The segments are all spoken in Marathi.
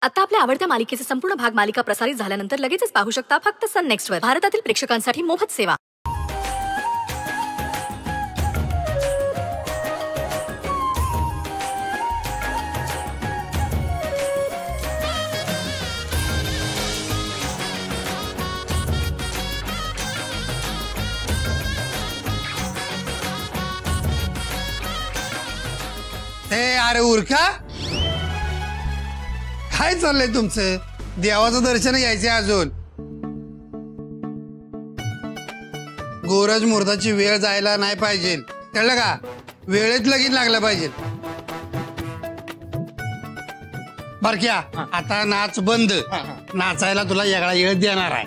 आता आपल्या आवडत्या मालिकेचे संपूर्ण भाग मालिका प्रसारित झाल्यानंतर लगेचच पाहू शकता फक्त सन नेक्स्ट वर. भारतातील प्रेक्षकांसाठी मोफत सेवा. अरे उरका, काय चाललंय तुमचं? देवाचं दर्शन घ्यायचंय अजून. गोरज मुहूर्ताची वेळ जायला नाही पाहिजे, कळलं का? वेळेत लगीन लागलं पाहिजे. बरक्या, आता नाच बंद. नाचायला तुला वेगळा वेळ देणार आहे.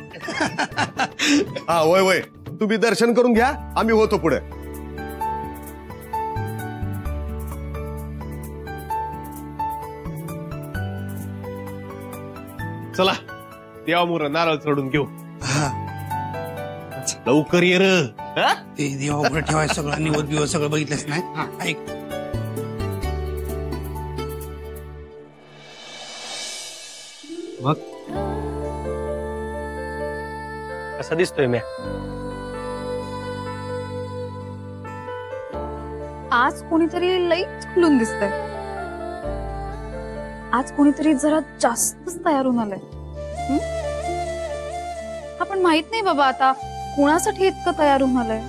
हा वय वय, तुम्ही दर्शन करून घ्या, आम्ही होतो पुढे. चला देवामुळे नारळ चढून घेऊ. लवकर ये र. ते देवापुढे ठेवायचं सगळं, निवड बिवड सगळं बघितलंच नाही. ऐक, मग कसा दिसतोय मी? आज कोणीतरी लईच खुलून दिसतंय. आज कोणीतरी जरा जास्तच तयार होऊन आलंय. आपण माहित नाही बाबा आता कोणासाठी इतकं तयार होऊन आलंय.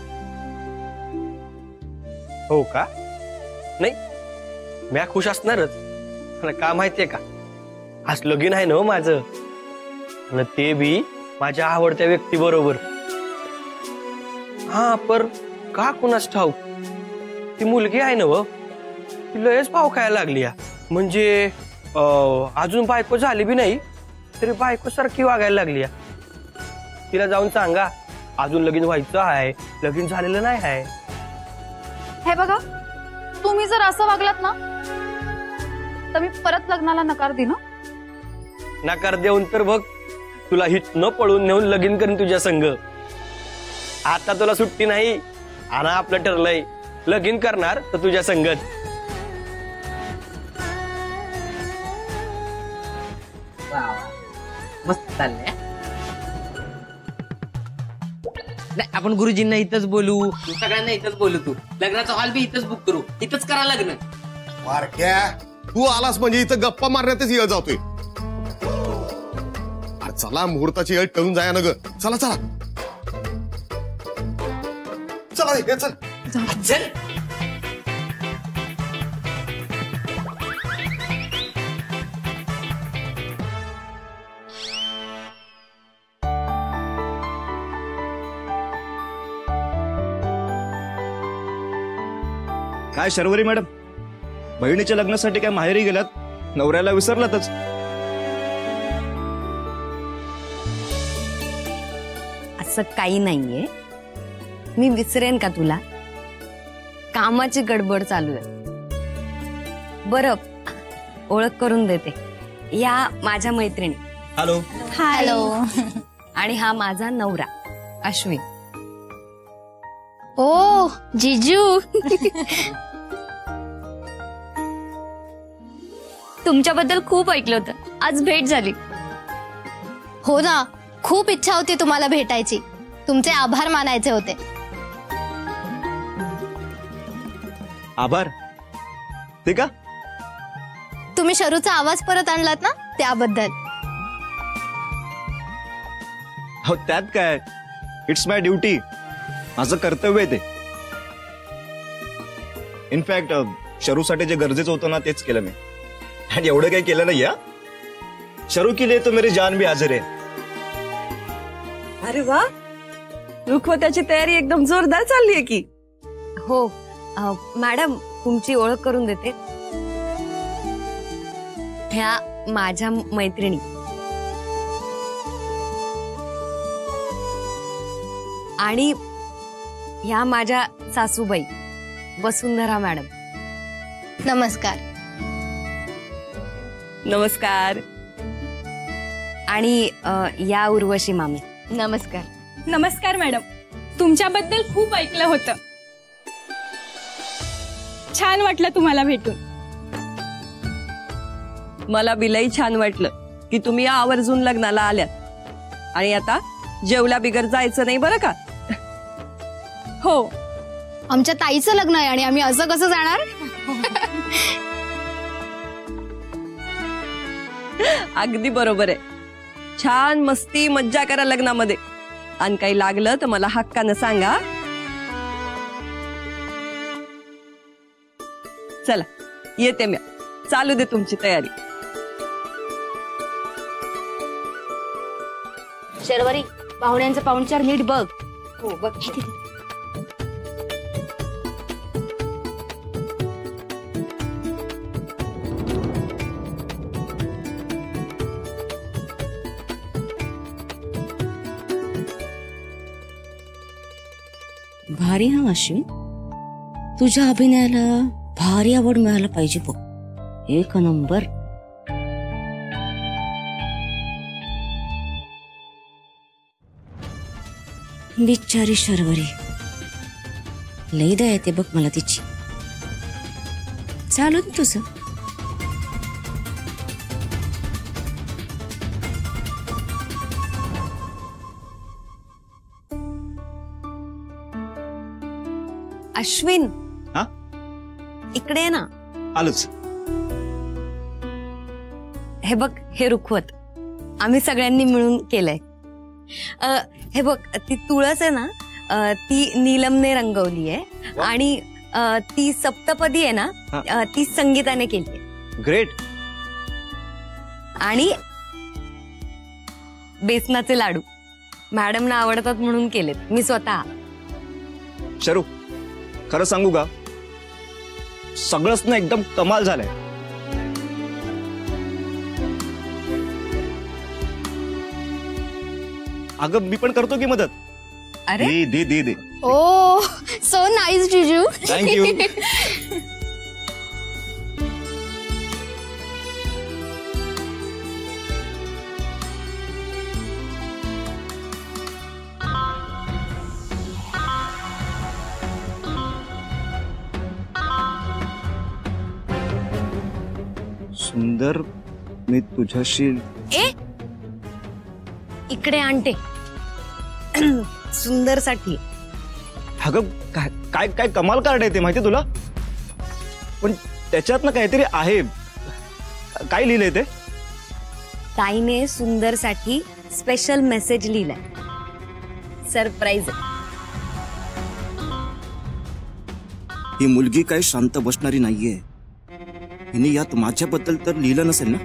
हो का? नाही, मी खुश असणारच. मला का माहितीये का, आज लगीन आहे ना माझं, आणि ते बी माझ्या आवडत्या व्यक्ती बरोबर. हा पर का कुणाच ठाऊक, ती मुलगी आहे ना, ती लयच पाव खायला लागली. म्हणजे अजून बायको झाली बी नाही तरी बायको सारखी वागायला लागली. तिला जाऊन सांगा अजून लगीन व्हायचं आहे, लगीन झालेलं नाही आहे. हे बघा, तुम्ही जर असं वागलात ना तर मी परत लग्नाला नकार देईन. नकार देऊन तर बघ, तुला हिट न पळून नेऊन लगीन करीन तुझ्या संग. आता तुला सुट्टी नाही, आणि आपलं ठरलंय लगीन करणार तर तुझ्या संगत. मस्त चाललंय. नाही, आपण गुरुजींना इथंच बोलू, सगळ्यांना इथंच बोलू. तू लग्नाचा हॉल बी इथंच बुक करू, इथंच करा लग्न. मारक्या, तू आलास म्हणजे इथं गप्पा मारण्यातच येळ जातोय. चला मुहूर्ताची येळ टळून जाया न ग. चला चला चला, हे चल चल. काय शर्वरी मॅडम, बहिणीच्या लग्नासाठी काय माहेरी गेलात? नवऱ्याला विसरलातच. असं काही नाहीये, मी विसरेन का तुला? कामाची गडबड चालू आहे. बरं, ओळख करून देते. या माझ्या मैत्रिणी. हॅलो. हॅलो. आणि हा माझा नवरा अश्विन. ओ जीजू. तुमच्याबद्दल खूप ऐकलं होतं, आज भेट झाली. हो ना, खूप इच्छा होती तुम्हाला भेटायची, तुमचे आभार मानायचे होते. आभार? ते का? तुम्ही शरूचा आवाज परत आणलात ना, त्याबद्दल. हो त्यात काय, इट्स माय ड्युटी, माझं कर्तव्य आहे ते. इनफॅक्ट शरूसाठी जे गरजेचं होतं ना तेच केलं मी, आणि एवढं काही केलं नाही. या शरू के लिए तो मेरी जान भी हाजिर है. अरे वा, रुखवताची तयारी एकदम जोरदार चालली आहे की. हो मॅडम, तुमची ओळख करून देते. ह्या माझ्या मैत्रिणी. आणि ह्या माझ्या सासूबाई वसुंधरा मॅडम. नमस्कार. नमस्कार. आणि या उर्वशी मामी. नमस्कार. नमस्कार मॅडम, तुमच्याबद्दल खूप ऐकलं होतं. छान वाटलं तुम्हाला भेटून. मला बिलही छान वाटलं की तुम्ही आवर्जून लग्नाला आल्यात आणि आता जेवल्या बिगर जायचं नाही बरं का. हो, आमच्या ताईचं लग्न आहे आणि आम्ही असं कसं जाणार. अगदी बरोबर आहे. छान मस्ती मज्जा करा लग्नामध्ये आणि काही लागलं तर मला हक्कानं सांगा. चला येते मी. चालू दे तुमची तयारी. शर्वरी, पाहुण्यांचं पाहुणचार नीट बघ. हो बघ. भारी हा अश्विन, तुझ्या अभिनयाला भारी आवड मिळायला पाहिजे बघ. एक नंबर. बिचारी शर्वरी, लई दया येते बघ मला तिची. चालू दे तुझं. अश्विन, हा? इकडे ये ना. आलोच. हे बघ, हे रुखवत आम्ही सगळ्यांनी मिळून केलंय. हे बघ, ती तुळस आहे ना, ती नीलमने रंगवली आहे आणि ती सप्तपदी आहे ना, ती संगीताने केली आहे. ग्रेट. आणि बेसनाचे लाडू मॅडमना आवडतात म्हणून केलेत मी स्वतः. शरू, खरं सांगू का, सगळंच ना एकदम कमाल झालंय. अगं मी पण करतो की मदत. अरे दे दे दे. ओ सो नाईस जिजू. थँक्यू. सुंदर, मी तुझ्याशी. ए इकडे आणते. सुंदर साठी. अगं काय काय काय कमाल कार्ड आहे ते माहिती तुला. पण त्याच्यात ना काहीतरी आहे. काय लिहिलंय ते. ताईने सुंदर साठी स्पेशल मेसेज लिहिलाय. सरप्राईज. ही मुलगी काही शांत बसणारी नाहीये. हिने यात माझ्याबद्दल तर लिहिलं नसेल ना.